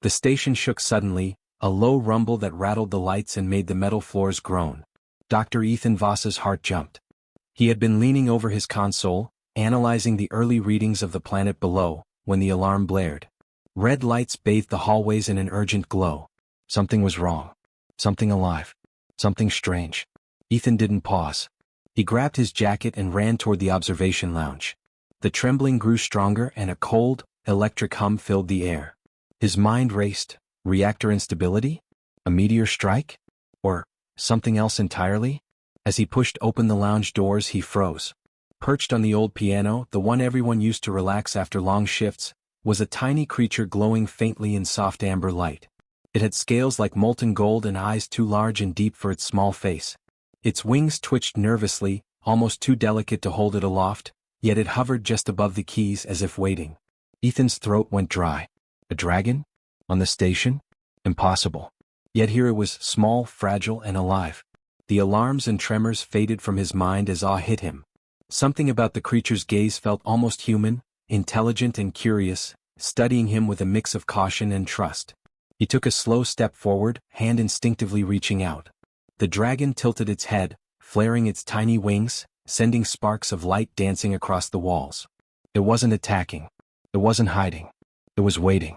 The station shook suddenly, a low rumble that rattled the lights and made the metal floors groan. Dr. Ethan Voss's heart jumped. He had been leaning over his console, analyzing the early readings of the planet below, when the alarm blared. Red lights bathed the hallways in an urgent glow. Something was wrong. Something alive. Something strange. Ethan didn't pause. He grabbed his jacket and ran toward the observation lounge. The trembling grew stronger and a cold, electric hum filled the air. His mind raced. Reactor instability? A meteor strike? Or something else entirely? As he pushed open the lounge doors, he froze. Perched on the old piano, the one everyone used to relax after long shifts, was a tiny creature glowing faintly in soft amber light. It had scales like molten gold and eyes too large and deep for its small face. Its wings twitched nervously, almost too delicate to hold it aloft, yet it hovered just above the keys as if waiting. Ethan's throat went dry. A dragon? On the station? Impossible. Yet here it was, small, fragile, and alive. The alarms and tremors faded from his mind as awe hit him. Something about the creature's gaze felt almost human, intelligent and curious, studying him with a mix of caution and trust. He took a slow step forward, hand instinctively reaching out. The dragon tilted its head, flaring its tiny wings, sending sparks of light dancing across the walls. It wasn't attacking. It wasn't hiding. It was waiting.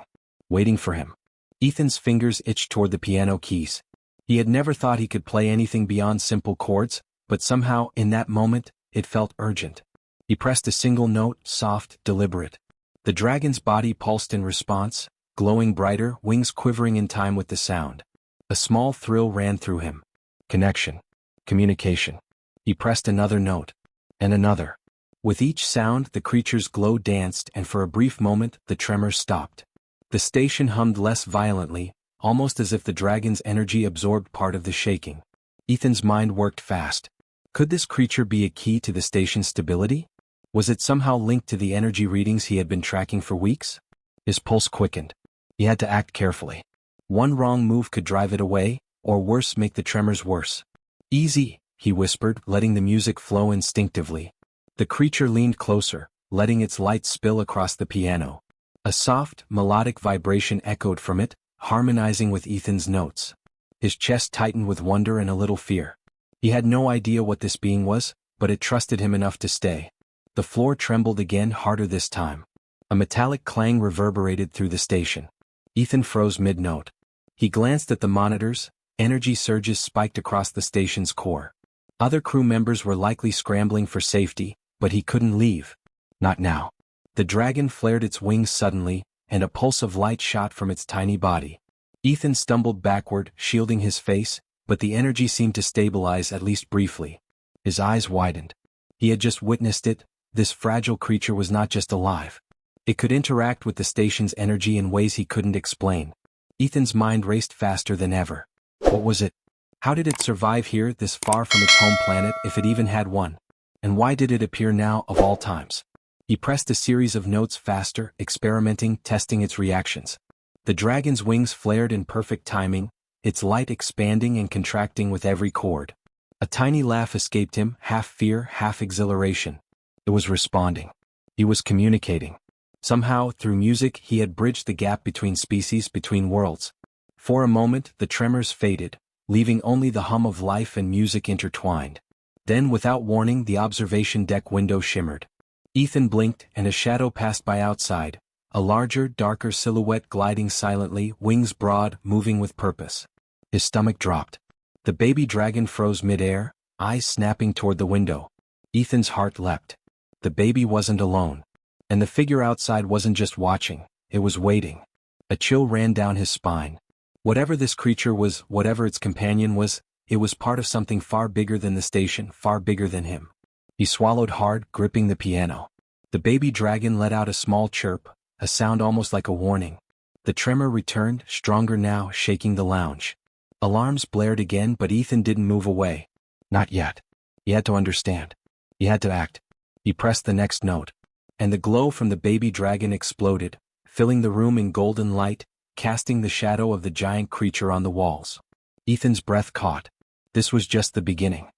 Waiting for him. Ethan's fingers itched toward the piano keys. He had never thought he could play anything beyond simple chords, but somehow, in that moment, it felt urgent. He pressed a single note, soft, deliberate. The dragon's body pulsed in response, glowing brighter, wings quivering in time with the sound. A small thrill ran through him. Connection. Communication. He pressed another note. And another. With each sound, the creature's glow danced, and for a brief moment, the tremors stopped. The station hummed less violently, almost as if the dragon's energy absorbed part of the shaking. Ethan's mind worked fast. Could this creature be a key to the station's stability? Was it somehow linked to the energy readings he had been tracking for weeks? His pulse quickened. He had to act carefully. One wrong move could drive it away, or worse, make the tremors worse. Easy, he whispered, letting the music flow instinctively. The creature leaned closer, letting its light spill across the piano. A soft, melodic vibration echoed from it, harmonizing with Ethan's notes. His chest tightened with wonder and a little fear. He had no idea what this being was, but it trusted him enough to stay. The floor trembled again, harder this time. A metallic clang reverberated through the station. Ethan froze mid-note. He glanced at the monitors. Energy surges spiked across the station's core. Other crew members were likely scrambling for safety, but he couldn't leave. Not now. The dragon flared its wings suddenly, and a pulse of light shot from its tiny body. Ethan stumbled backward, shielding his face, but the energy seemed to stabilize at least briefly. His eyes widened. He had just witnessed it. This fragile creature was not just alive. It could interact with the station's energy in ways he couldn't explain. Ethan's mind raced faster than ever. What was it? How did it survive here, this far from its home planet, if it even had one? And why did it appear now, of all times? He pressed a series of notes faster, experimenting, testing its reactions. The dragon's wings flared in perfect timing, its light expanding and contracting with every chord. A tiny laugh escaped him, half fear, half exhilaration. It was responding. He was communicating. Somehow, through music, he had bridged the gap between species, between worlds. For a moment, the tremors faded, leaving only the hum of life and music intertwined. Then, without warning, the observation deck window shimmered. Ethan blinked, and a shadow passed by outside, a larger, darker silhouette gliding silently, wings broad, moving with purpose. His stomach dropped. The baby dragon froze mid-air, eyes snapping toward the window. Ethan's heart leapt. The baby wasn't alone. And the figure outside wasn't just watching, it was waiting. A chill ran down his spine. Whatever this creature was, whatever its companion was, it was part of something far bigger than the station, far bigger than him. He swallowed hard, gripping the piano. The baby dragon let out a small chirp, a sound almost like a warning. The tremor returned, stronger now, shaking the lounge. Alarms blared again, but Ethan didn't move away. Not yet. He had to understand. He had to act. He pressed the next note. And the glow from the baby dragon exploded, filling the room in golden light, casting the shadow of the giant creature on the walls. Ethan's breath caught. This was just the beginning.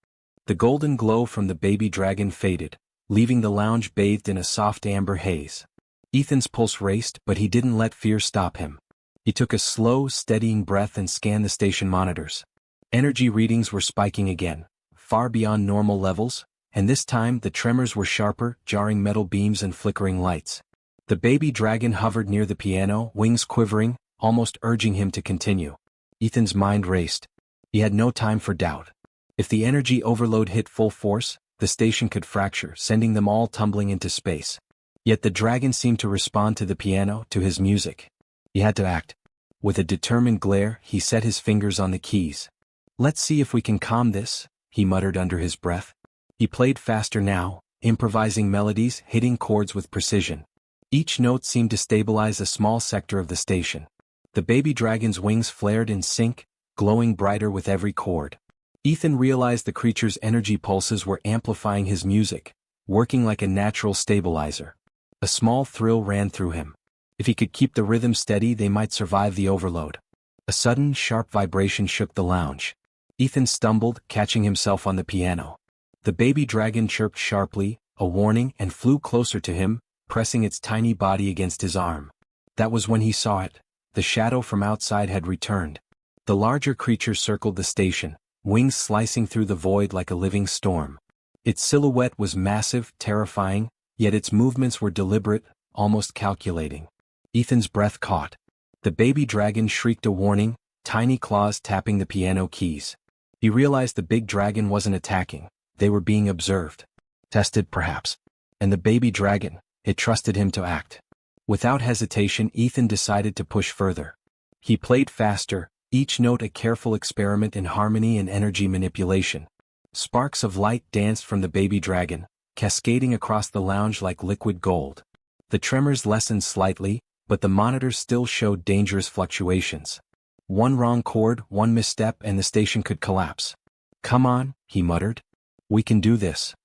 The golden glow from the baby dragon faded, leaving the lounge bathed in a soft amber haze. Ethan's pulse raced, but he didn't let fear stop him. He took a slow, steadying breath and scanned the station monitors. Energy readings were spiking again, far beyond normal levels, and this time the tremors were sharper, jarring metal beams and flickering lights. The baby dragon hovered near the piano, wings quivering, almost urging him to continue. Ethan's mind raced. He had no time for doubt. If the energy overload hit full force, the station could fracture, sending them all tumbling into space. Yet the dragon seemed to respond to the piano, to his music. He had to act. With a determined glare, he set his fingers on the keys. "Let's see if we can calm this," he muttered under his breath. He played faster now, improvising melodies, hitting chords with precision. Each note seemed to stabilize a small sector of the station. The baby dragon's wings flared in sync, glowing brighter with every chord. Ethan realized the creature's energy pulses were amplifying his music, working like a natural stabilizer. A small thrill ran through him. If he could keep the rhythm steady, they might survive the overload. A sudden, sharp vibration shook the lounge. Ethan stumbled, catching himself on the piano. The baby dragon chirped sharply, a warning, and flew closer to him, pressing its tiny body against his arm. That was when he saw it. The shadow from outside had returned. The larger creature circled the station, wings slicing through the void like a living storm. Its silhouette was massive, terrifying, yet its movements were deliberate, almost calculating. Ethan's breath caught. The baby dragon shrieked a warning, tiny claws tapping the piano keys. He realized the big dragon wasn't attacking, they were being observed. Tested perhaps. And the baby dragon, it trusted him to act. Without hesitation, Ethan decided to push further. He played faster, each note a careful experiment in harmony and energy manipulation. Sparks of light danced from the baby dragon, cascading across the lounge like liquid gold. The tremors lessened slightly, but the monitors still showed dangerous fluctuations. One wrong chord, one misstep, and the station could collapse. "Come on," he muttered. "We can do this."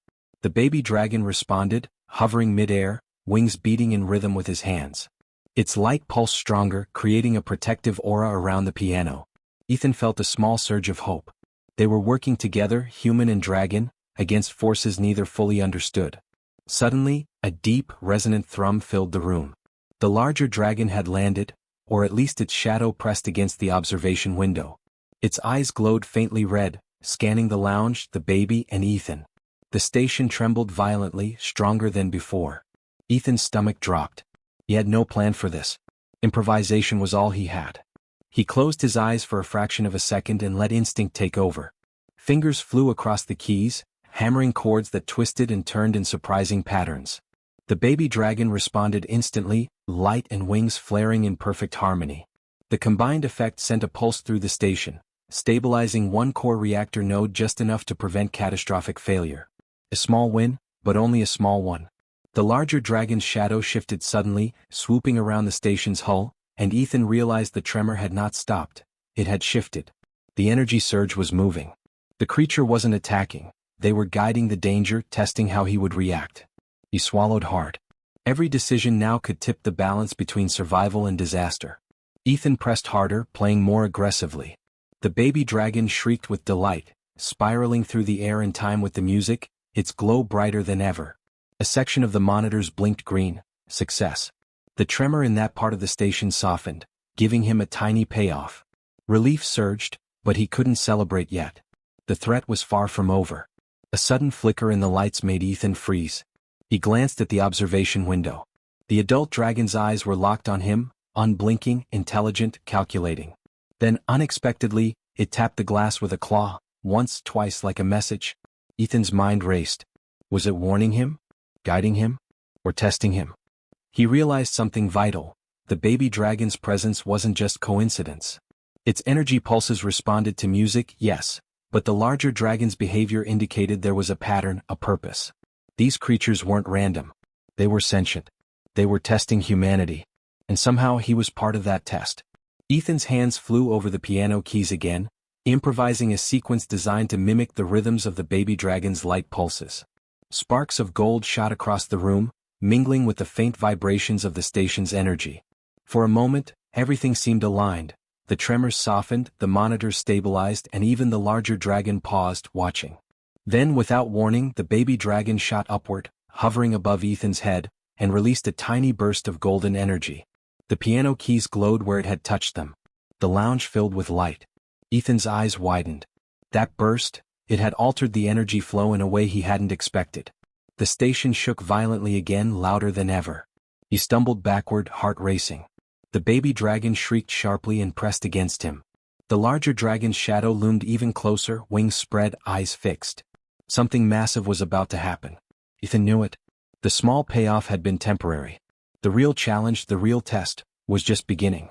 The baby dragon responded, hovering mid-air, wings beating in rhythm with his hands. Its light pulsed stronger, creating a protective aura around the piano. Ethan felt a small surge of hope. They were working together, human and dragon, against forces neither fully understood. Suddenly, a deep, resonant thrum filled the room. The larger dragon had landed, or at least its shadow pressed against the observation window. Its eyes glowed faintly red, scanning the lounge, the baby, and Ethan. The station trembled violently, stronger than before. Ethan's stomach dropped. He had no plan for this. Improvisation was all he had. He closed his eyes for a fraction of a second and let instinct take over. Fingers flew across the keys, hammering chords that twisted and turned in surprising patterns. The baby dragon responded instantly, light and wings flaring in perfect harmony. The combined effect sent a pulse through the station, stabilizing one core reactor node just enough to prevent catastrophic failure. A small win, but only a small one. The larger dragon's shadow shifted suddenly, swooping around the station's hull, and Ethan realized the tremor had not stopped. It had shifted. The energy surge was moving. The creature wasn't attacking. They were guiding the danger, testing how he would react. He swallowed hard. Every decision now could tip the balance between survival and disaster. Ethan pressed harder, playing more aggressively. The baby dragon shrieked with delight, spiraling through the air in time with the music, its glow brighter than ever. A section of the monitors blinked green. Success. The tremor in that part of the station softened, giving him a tiny payoff. Relief surged, but he couldn't celebrate yet. The threat was far from over. A sudden flicker in the lights made Ethan freeze. He glanced at the observation window. The adult dragon's eyes were locked on him, unblinking, intelligent, calculating. Then, unexpectedly, it tapped the glass with a claw, once, twice like a message. Ethan's mind raced. Was it warning him? Guiding him? Or testing him? He realized something vital. The baby dragon's presence wasn't just coincidence. Its energy pulses responded to music, yes, but the larger dragon's behavior indicated there was a pattern, a purpose. These creatures weren't random. They were sentient. They were testing humanity. And somehow he was part of that test. Ethan's hands flew over the piano keys again, improvising a sequence designed to mimic the rhythms of the baby dragon's light pulses. Sparks of gold shot across the room, mingling with the faint vibrations of the station's energy. For a moment, everything seemed aligned. The tremors softened, the monitors stabilized, and even the larger dragon paused, watching. Then, without warning, the baby dragon shot upward, hovering above Ethan's head, and released a tiny burst of golden energy. The piano keys glowed where it had touched them. The lounge filled with light. Ethan's eyes widened. That burst, it had altered the energy flow in a way he hadn't expected. The station shook violently again, louder than ever. He stumbled backward, heart racing. The baby dragon shrieked sharply and pressed against him. The larger dragon's shadow loomed even closer, wings spread, eyes fixed. Something massive was about to happen. Ethan knew it. The small payoff had been temporary. The real challenge, the real test, was just beginning.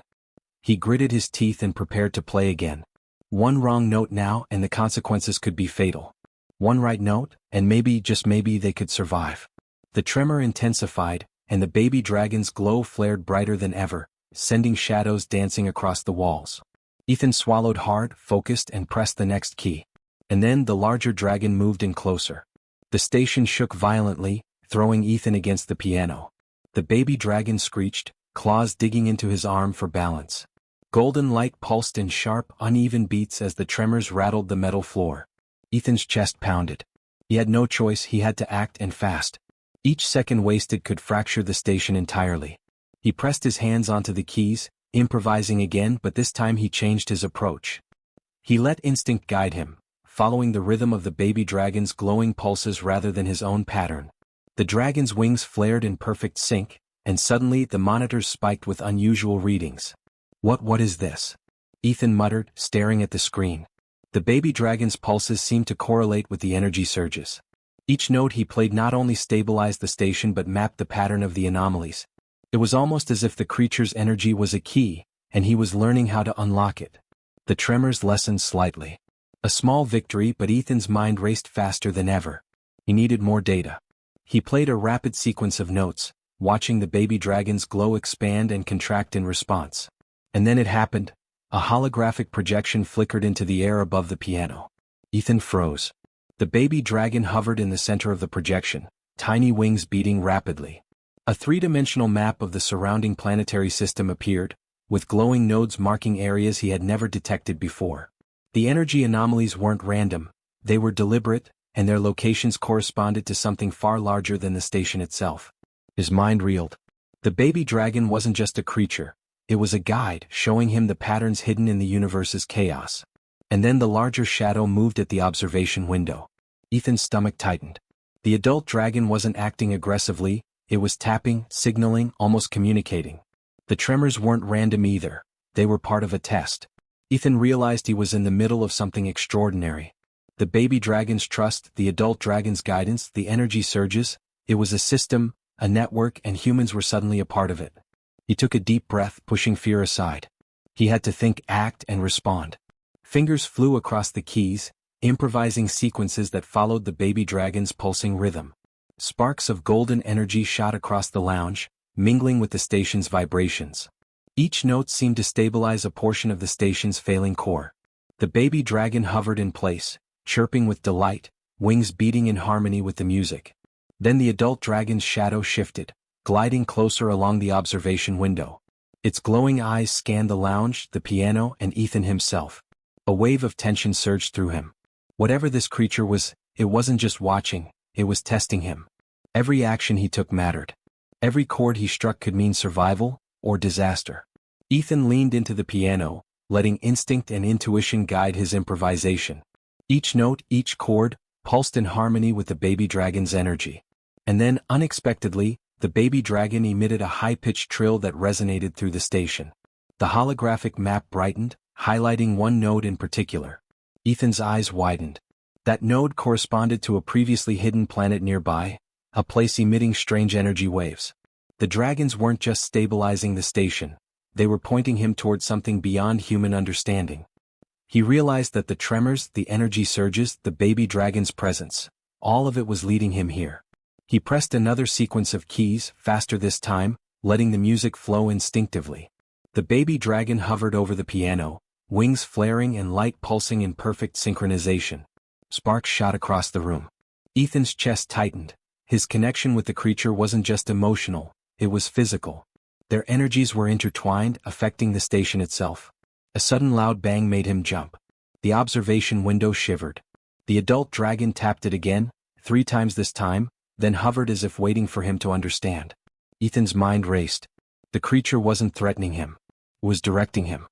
He gritted his teeth and prepared to play again. One wrong note now and the consequences could be fatal. One right note, and maybe, just maybe, they could survive. The tremor intensified, and the baby dragon's glow flared brighter than ever, sending shadows dancing across the walls. Ethan swallowed hard, focused, and pressed the next key. And then the larger dragon moved in closer. The station shook violently, throwing Ethan against the piano. The baby dragon screeched, claws digging into his arm for balance. Golden light pulsed in sharp, uneven beats as the tremors rattled the metal floor. Ethan's chest pounded. He had no choice, he had to act, and fast. Each second wasted could fracture the station entirely. He pressed his hands onto the keys, improvising again, but this time he changed his approach. He let instinct guide him, following the rhythm of the baby dragon's glowing pulses rather than his own pattern. The dragon's wings flared in perfect sync, and suddenly the monitors spiked with unusual readings. What is this?" Ethan muttered, staring at the screen. The baby dragon's pulses seemed to correlate with the energy surges. Each note he played not only stabilized the station but mapped the pattern of the anomalies. It was almost as if the creature's energy was a key, and he was learning how to unlock it. The tremors lessened slightly. A small victory, but Ethan's mind raced faster than ever. He needed more data. He played a rapid sequence of notes, watching the baby dragon's glow expand and contract in response. And then it happened. A holographic projection flickered into the air above the piano. Ethan froze. The baby dragon hovered in the center of the projection, tiny wings beating rapidly. A three-dimensional map of the surrounding planetary system appeared, with glowing nodes marking areas he had never detected before. The energy anomalies weren't random, they were deliberate, and their locations corresponded to something far larger than the station itself. His mind reeled. The baby dragon wasn't just a creature, it was a guide showing him the patterns hidden in the universe's chaos. And then the larger shadow moved at the observation window. Ethan's stomach tightened. The adult dragon wasn't acting aggressively, it was tapping, signaling, almost communicating. The tremors weren't random either, they were part of a test. Ethan realized he was in the middle of something extraordinary. The baby dragon's trust, the adult dragon's guidance, the energy surges, it was a system, a network, and humans were suddenly a part of it. He took a deep breath, pushing fear aside. He had to think, act, and respond. Fingers flew across the keys, improvising sequences that followed the baby dragon's pulsing rhythm. Sparks of golden energy shot across the lounge, mingling with the station's vibrations. Each note seemed to stabilize a portion of the station's failing core. The baby dragon hovered in place, chirping with delight, wings beating in harmony with the music. Then the adult dragon's shadow shifted, gliding closer along the observation window. Its glowing eyes scanned the lounge, the piano, and Ethan himself. A wave of tension surged through him. Whatever this creature was, it wasn't just watching, it was testing him. Every action he took mattered. Every chord he struck could mean survival or disaster. Ethan leaned into the piano, letting instinct and intuition guide his improvisation. Each note, each chord, pulsed in harmony with the baby dragon's energy. And then, unexpectedly, the baby dragon emitted a high-pitched trill that resonated through the station. The holographic map brightened, highlighting one node in particular. Ethan's eyes widened. That node corresponded to a previously hidden planet nearby, a place emitting strange energy waves. The dragons weren't just stabilizing the station, they were pointing him toward something beyond human understanding. He realized that the tremors, the energy surges, the baby dragon's presence, all of it was leading him here. He pressed another sequence of keys, faster this time, letting the music flow instinctively. The baby dragon hovered over the piano, wings flaring and light pulsing in perfect synchronization. Sparks shot across the room. Ethan's chest tightened. His connection with the creature wasn't just emotional, it was physical. Their energies were intertwined, affecting the station itself. A sudden loud bang made him jump. The observation window shivered. The adult dragon tapped it again, 3 times this time, then hovered as if waiting for him to understand. Ethan's mind raced. The creature wasn't threatening him. It was directing him.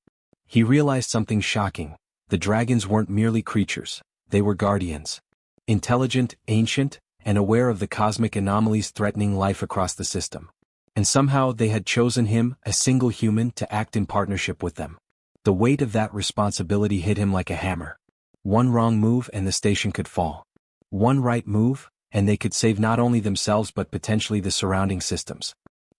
He realized something shocking. The dragons weren't merely creatures. They were guardians. Intelligent, ancient, and aware of the cosmic anomalies threatening life across the system. And somehow they had chosen him, a single human, to act in partnership with them. The weight of that responsibility hit him like a hammer. One wrong move and the station could fall. One right move, and they could save not only themselves but potentially the surrounding systems.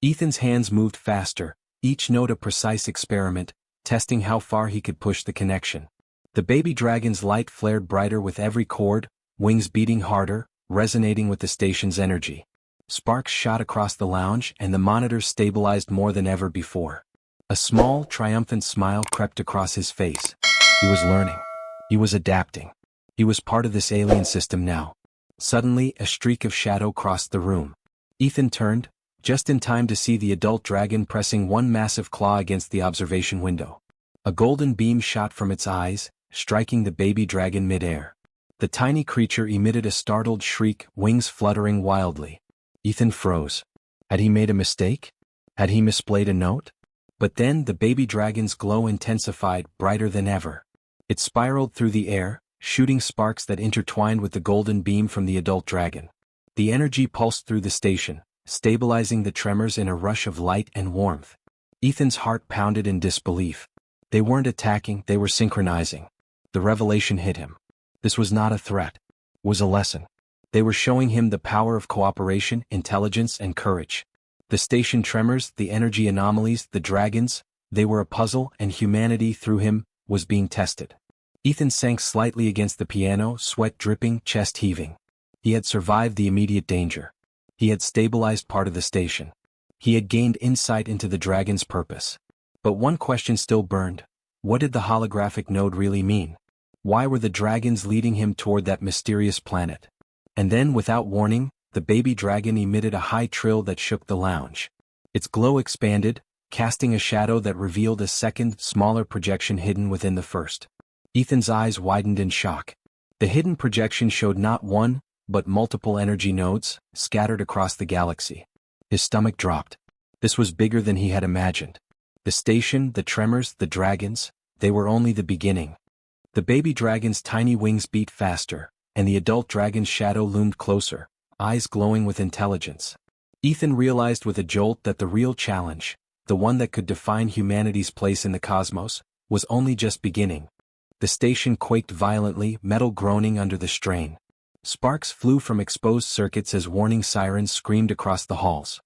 Ethan's hands moved faster, each note a precise experiment, testing how far he could push the connection. The baby dragon's light flared brighter with every chord, wings beating harder, resonating with the station's energy. Sparks shot across the lounge and the monitors stabilized more than ever before. A small, triumphant smile crept across his face. He was learning. He was adapting. He was part of this alien system now. Suddenly, a streak of shadow crossed the room. Ethan turned, just in time to see the adult dragon pressing one massive claw against the observation window. A golden beam shot from its eyes, striking the baby dragon mid-air. The tiny creature emitted a startled shriek, wings fluttering wildly. Ethan froze. Had he made a mistake? Had he misplayed a note? But then the baby dragon's glow intensified, brighter than ever. It spiraled through the air, shooting sparks that intertwined with the golden beam from the adult dragon. The energy pulsed through the station, stabilizing the tremors in a rush of light and warmth. Ethan's heart pounded in disbelief. They weren't attacking, they were synchronizing. The revelation hit him. This was not a threat. It was a lesson. They were showing him the power of cooperation, intelligence, and courage. The station tremors, the energy anomalies, the dragons, they were a puzzle, and humanity, through him, was being tested. Ethan sank slightly against the piano, sweat dripping, chest heaving. He had survived the immediate danger. He had stabilized part of the station. He had gained insight into the dragon's purpose. But one question still burned. What did the holographic node really mean? Why were the dragons leading him toward that mysterious planet? And then, without warning, the baby dragon emitted a high trill that shook the lounge. Its glow expanded, casting a shadow that revealed a second, smaller projection hidden within the first. Ethan's eyes widened in shock. The hidden projection showed not one, but multiple energy nodes, scattered across the galaxy. His stomach dropped. This was bigger than he had imagined. The station, the tremors, the dragons, they were only the beginning. The baby dragon's tiny wings beat faster, and the adult dragon's shadow loomed closer, eyes glowing with intelligence. Ethan realized with a jolt that the real challenge, the one that could define humanity's place in the cosmos, was only just beginning. The station quaked violently, metal groaning under the strain. Sparks flew from exposed circuits as warning sirens screamed across the halls.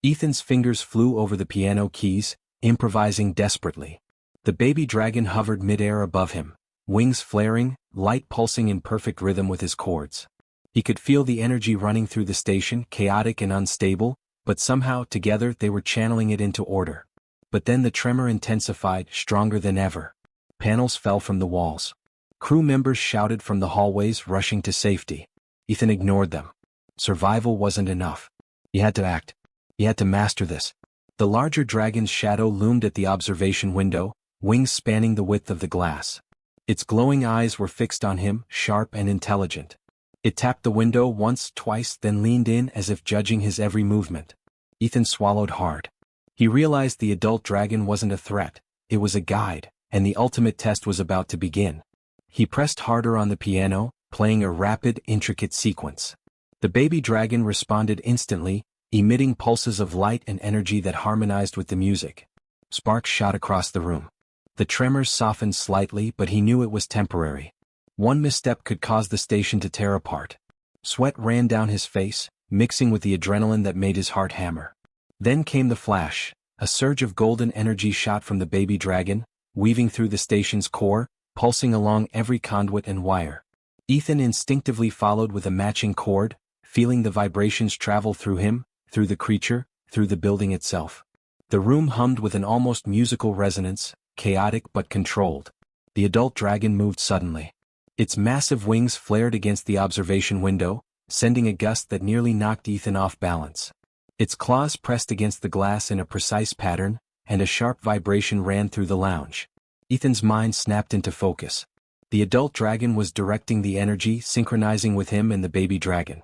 Ethan's fingers flew over the piano keys, improvising desperately. The baby dragon hovered mid-air above him, wings flaring, light pulsing in perfect rhythm with his chords. He could feel the energy running through the station, chaotic and unstable, but somehow, together, they were channeling it into order. But then the tremor intensified, stronger than ever. Panels fell from the walls. Crew members shouted from the hallways, rushing to safety. Ethan ignored them. Survival wasn't enough. He had to act. He had to master this. The larger dragon's shadow loomed at the observation window, wings spanning the width of the glass. Its glowing eyes were fixed on him, sharp and intelligent. It tapped the window once, twice, then leaned in as if judging his every movement. Ethan swallowed hard. He realized the adult dragon wasn't a threat, it was a guide, and the ultimate test was about to begin. He pressed harder on the piano, playing a rapid, intricate sequence. The baby dragon responded instantly, emitting pulses of light and energy that harmonized with the music. Sparks shot across the room. The tremors softened slightly, but he knew it was temporary. One misstep could cause the station to tear apart. Sweat ran down his face, mixing with the adrenaline that made his heart hammer. Then came the flash. A surge of golden energy shot from the baby dragon, weaving through the station's core, pulsing along every conduit and wire. Ethan instinctively followed with a matching chord, feeling the vibrations travel through him, through the creature, through the building itself. The room hummed with an almost musical resonance, chaotic but controlled. The adult dragon moved suddenly. Its massive wings flared against the observation window, sending a gust that nearly knocked Ethan off balance. Its claws pressed against the glass in a precise pattern, and a sharp vibration ran through the lounge. Ethan's mind snapped into focus. The adult dragon was directing the energy, synchronizing with him and the baby dragon.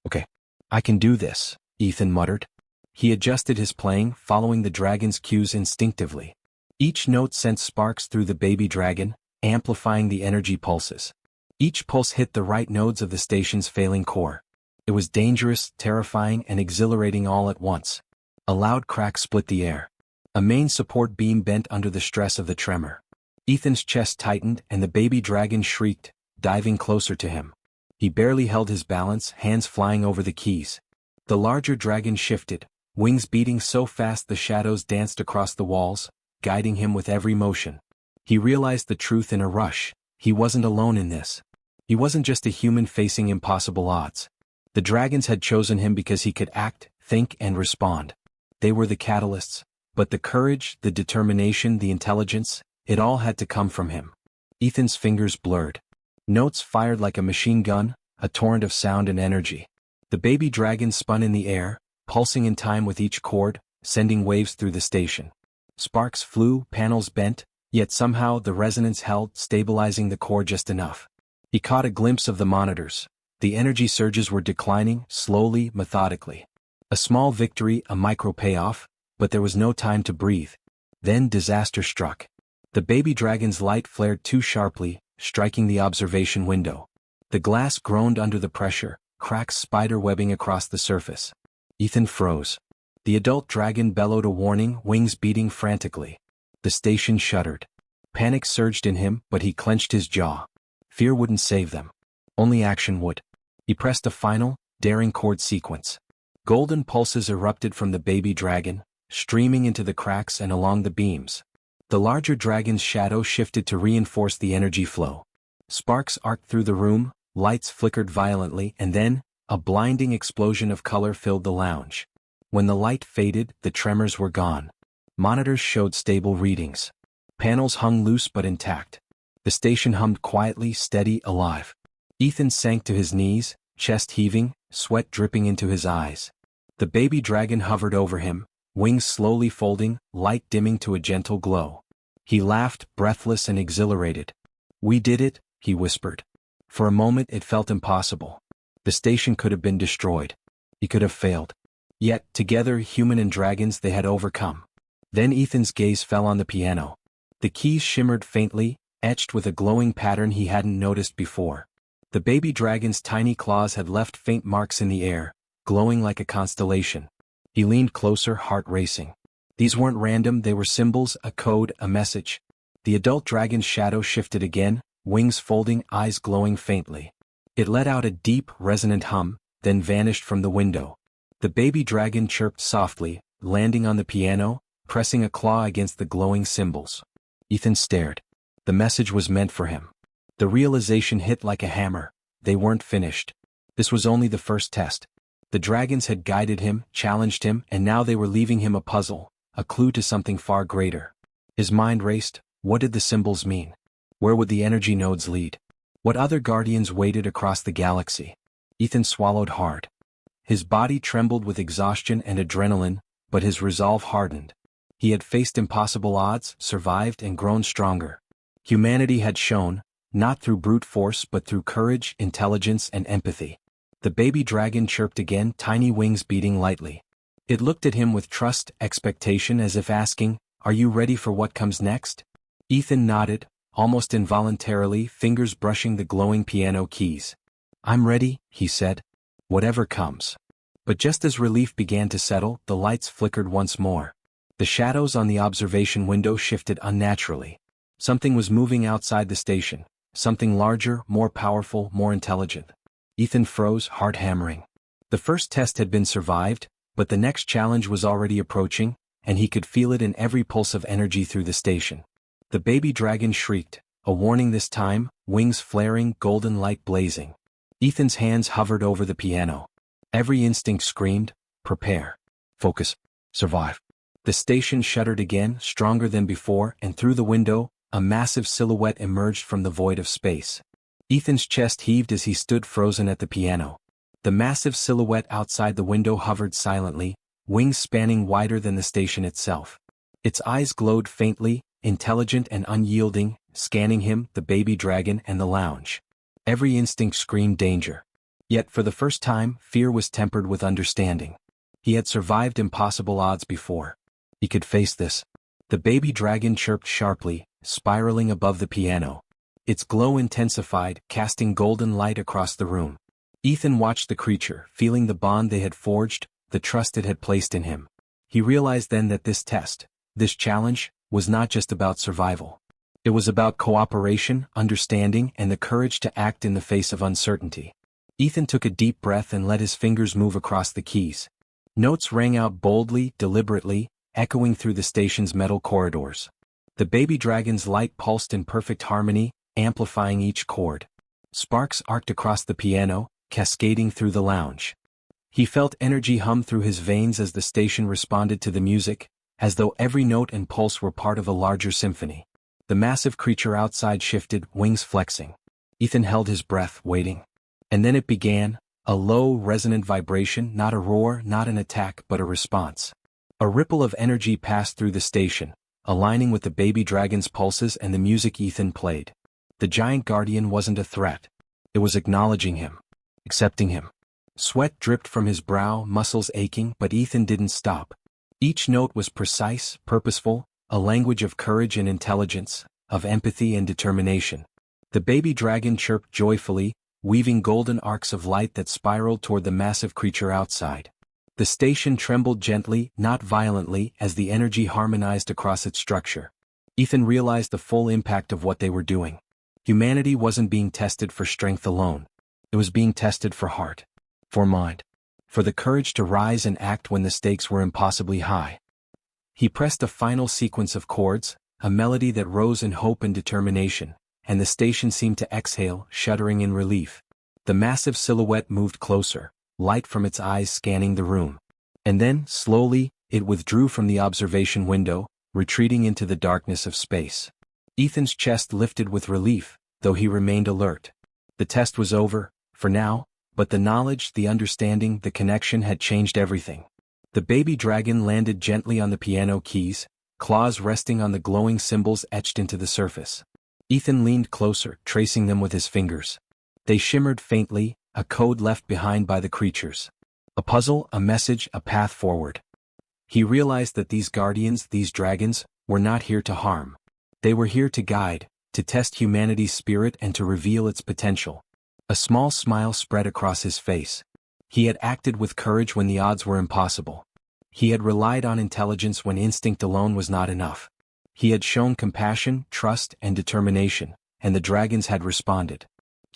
"Okay, I can do this," Ethan muttered. He adjusted his playing, following the dragon's cues instinctively. Each note sent sparks through the baby dragon, amplifying the energy pulses. Each pulse hit the right nodes of the station's failing core. It was dangerous, terrifying, and exhilarating all at once. A loud crack split the air. A main support beam bent under the stress of the tremor. Ethan's chest tightened and the baby dragon shrieked, diving closer to him. He barely held his balance, hands flying over the keys. The larger dragon shifted, wings beating so fast the shadows danced across the walls, guiding him with every motion. He realized the truth in a rush. He wasn't alone in this. He wasn't just a human facing impossible odds. The dragons had chosen him because he could act, think, and respond. They were the catalysts. But the courage, the determination, the intelligence, it all had to come from him. Ethan's fingers blurred. Notes fired like a machine gun, a torrent of sound and energy. The baby dragon spun in the air, pulsing in time with each chord, sending waves through the station. Sparks flew, panels bent, yet somehow the resonance held, stabilizing the core just enough. He caught a glimpse of the monitors. The energy surges were declining, slowly, methodically. A small victory, a micro payoff, but there was no time to breathe. Then disaster struck. The baby dragon's light flared too sharply, striking the observation window. The glass groaned under the pressure, cracks spider-webbing across the surface. Ethan froze. The adult dragon bellowed a warning, wings beating frantically. The station shuddered. Panic surged in him, but he clenched his jaw. Fear wouldn't save them. Only action would. He pressed a final, daring chord sequence. Golden pulses erupted from the baby dragon, streaming into the cracks and along the beams. The larger dragon's shadow shifted to reinforce the energy flow. Sparks arced through the room, lights flickered violently, and then, a blinding explosion of color filled the lounge. When the light faded, the tremors were gone. Monitors showed stable readings. Panels hung loose but intact. The station hummed quietly, steady, alive. Ethan sank to his knees, chest heaving, sweat dripping into his eyes. The baby dragon hovered over him, wings slowly folding, light dimming to a gentle glow. He laughed, breathless and exhilarated. "We did it," he whispered. For a moment it felt impossible. The station could have been destroyed. He could have failed. Yet, together, human and dragons, they had overcome. Then Ethan's gaze fell on the piano. The keys shimmered faintly, etched with a glowing pattern he hadn't noticed before. The baby dragon's tiny claws had left faint marks in the air, glowing like a constellation. He leaned closer, heart racing. These weren't random, they were symbols, a code, a message. The adult dragon's shadow shifted again, wings folding, eyes glowing faintly. It let out a deep, resonant hum, then vanished from the window. The baby dragon chirped softly, landing on the piano, pressing a claw against the glowing symbols. Ethan stared. The message was meant for him. The realization hit like a hammer. They weren't finished. This was only the first test. The dragons had guided him, challenged him, and now they were leaving him a puzzle, a clue to something far greater. His mind raced. What did the symbols mean? Where would the energy nodes lead? What other guardians waited across the galaxy? Ethan swallowed hard. His body trembled with exhaustion and adrenaline, but his resolve hardened. He had faced impossible odds, survived, and grown stronger. Humanity had shown, not through brute force but through courage, intelligence, and empathy. The baby dragon chirped again, tiny wings beating lightly. It looked at him with trust, expectation, as if asking, "Are you ready for what comes next?" Ethan nodded, almost involuntarily, fingers brushing the glowing piano keys. "I'm ready," he said. "Whatever comes." But just as relief began to settle, the lights flickered once more. The shadows on the observation window shifted unnaturally. Something was moving outside the station. Something larger, more powerful, more intelligent. Ethan froze, heart hammering. The first test had been survived, but the next challenge was already approaching, and he could feel it in every pulse of energy through the station. The baby dragon shrieked, a warning this time, wings flaring, golden light blazing. Ethan's hands hovered over the piano. Every instinct screamed, prepare, focus, survive. The station shuddered again, stronger than before, and through the window, a massive silhouette emerged from the void of space. Ethan's chest heaved as he stood frozen at the piano. The massive silhouette outside the window hovered silently, wings spanning wider than the station itself. Its eyes glowed faintly, intelligent and unyielding, scanning him, the baby dragon, and the lounge. Every instinct screamed danger. Yet for the first time, fear was tempered with understanding. He had survived impossible odds before. He could face this. The baby dragon chirped sharply, spiraling above the piano. Its glow intensified, casting golden light across the room. Ethan watched the creature, feeling the bond they had forged, the trust it had placed in him. He realized then that this test, this challenge, was not just about survival. It was about cooperation, understanding, and the courage to act in the face of uncertainty. Ethan took a deep breath and let his fingers move across the keys. Notes rang out boldly, deliberately, echoing through the station's metal corridors. The baby dragon's light pulsed in perfect harmony, amplifying each chord. Sparks arced across the piano, cascading through the lounge. He felt energy hum through his veins as the station responded to the music, as though every note and pulse were part of a larger symphony. The massive creature outside shifted, wings flexing. Ethan held his breath, waiting. And then it began, a low, resonant vibration, not a roar, not an attack, but a response. A ripple of energy passed through the station, aligning with the baby dragon's pulses and the music Ethan played. The giant guardian wasn't a threat. It was acknowledging him, accepting him. Sweat dripped from his brow, muscles aching, but Ethan didn't stop. Each note was precise, purposeful, a language of courage and intelligence, of empathy and determination. The baby dragon chirped joyfully, weaving golden arcs of light that spiraled toward the massive creature outside. The station trembled gently, not violently, as the energy harmonized across its structure. Ethan realized the full impact of what they were doing. Humanity wasn't being tested for strength alone. It was being tested for heart, for mind, for the courage to rise and act when the stakes were impossibly high. He pressed a final sequence of chords, a melody that rose in hope and determination, and the station seemed to exhale, shuddering in relief. The massive silhouette moved closer, light from its eyes scanning the room. And then, slowly, it withdrew from the observation window, retreating into the darkness of space. Ethan's chest lifted with relief, though he remained alert. The test was over, for now, but the knowledge, the understanding, the connection had changed everything. The baby dragon landed gently on the piano keys, claws resting on the glowing symbols etched into the surface. Ethan leaned closer, tracing them with his fingers. They shimmered faintly, a code left behind by the creatures. A puzzle, a message, a path forward. He realized that these guardians, these dragons, were not here to harm. They were here to guide, to test humanity's spirit and to reveal its potential. A small smile spread across his face. He had acted with courage when the odds were impossible. He had relied on intelligence when instinct alone was not enough. He had shown compassion, trust, and determination, and the dragons had responded.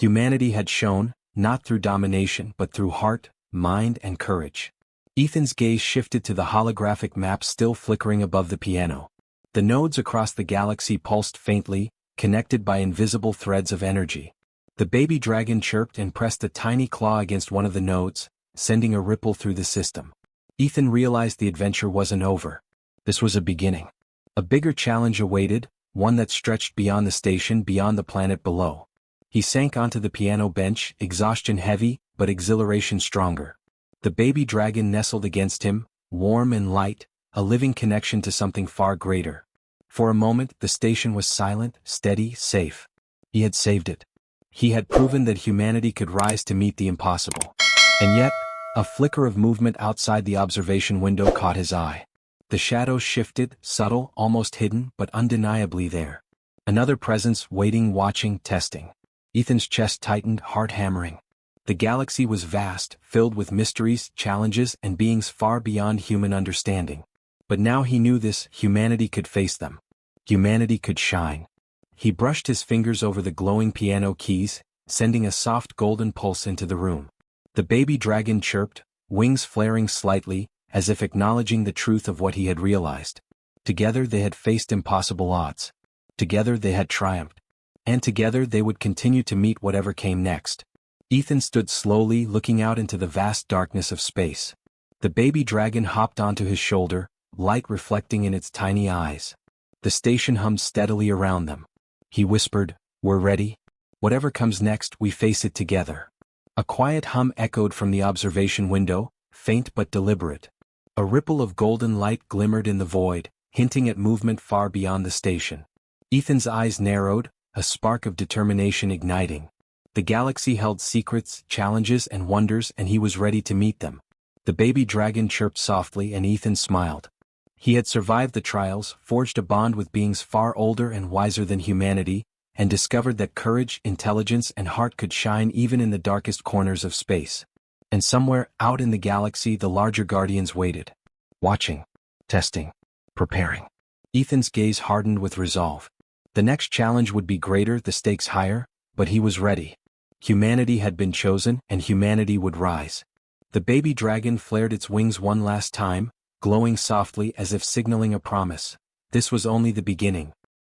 Humanity had shown, not through domination but through heart, mind, and courage. Ethan's gaze shifted to the holographic map still flickering above the piano. The nodes across the galaxy pulsed faintly, connected by invisible threads of energy. The baby dragon chirped and pressed a tiny claw against one of the nodes, sending a ripple through the system. Ethan realized the adventure wasn't over. This was a beginning. A bigger challenge awaited, one that stretched beyond the station, beyond the planet below. He sank onto the piano bench, exhaustion heavy, but exhilaration stronger. The baby dragon nestled against him, warm and light, a living connection to something far greater. For a moment, the station was silent, steady, safe. He had saved it. He had proven that humanity could rise to meet the impossible. And yet, a flicker of movement outside the observation window caught his eye. The shadows shifted, subtle, almost hidden, but undeniably there. Another presence, waiting, watching, testing. Ethan's chest tightened, heart hammering. The galaxy was vast, filled with mysteries, challenges, and beings far beyond human understanding. But now he knew this: humanity could face them. Humanity could shine. He brushed his fingers over the glowing piano keys, sending a soft golden pulse into the room. The baby dragon chirped, wings flaring slightly, as if acknowledging the truth of what he had realized. Together they had faced impossible odds. Together they had triumphed. And together they would continue to meet whatever came next. Ethan stood slowly, looking out into the vast darkness of space. The baby dragon hopped onto his shoulder, light reflecting in its tiny eyes. The station hummed steadily around them. He whispered, "We're ready. Whatever comes next, we face it together." A quiet hum echoed from the observation window, faint but deliberate. A ripple of golden light glimmered in the void, hinting at movement far beyond the station. Ethan's eyes narrowed, a spark of determination igniting. The galaxy held secrets, challenges, and wonders, and he was ready to meet them. The baby dragon chirped softly and Ethan smiled. He had survived the trials, forged a bond with beings far older and wiser than humanity, and discovered that courage, intelligence, and heart could shine even in the darkest corners of space. And somewhere out in the galaxy the larger guardians waited. Watching, testing, preparing. Ethan's gaze hardened with resolve. The next challenge would be greater, the stakes higher, but he was ready. Humanity had been chosen, and humanity would rise. The baby dragon flared its wings one last time, glowing softly as if signaling a promise. This was only the beginning.